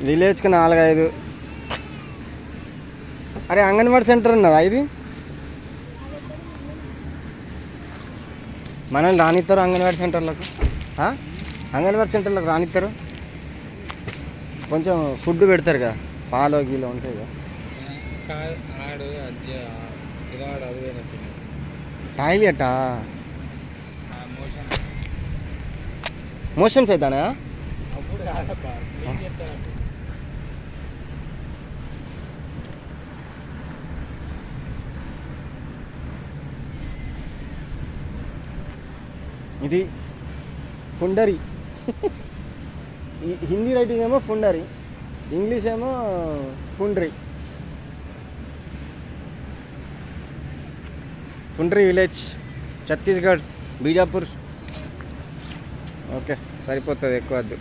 విలేజ్కి 4-5. అరే అంగన్వాడీ సెంటర్ ఉన్నదా ఇది? మనల్ని రానిస్తారు అంగన్వాడీ సెంటర్లకు? అంగన్వాడీ సెంటర్లకు రానిస్తారు? కొంచెం ఫుడ్ పెడతారు కదా, పాలు గీలో ఉంటాయి కదా. టాయిలెటా? మోషన్స్ అవుతానా? ఇది ఫుండరీ. హిందీ రైటింగ్ ఏమో ఫుండరీ, ఇంగ్లీష్ ఏమో ఫుండ్రీ. ఫుండ్రీ విలేజ్, ఛత్తీస్గఢ్, బీజాపూర్. ఓకే, సరిపోతుంది, ఎక్కువ వద్దు.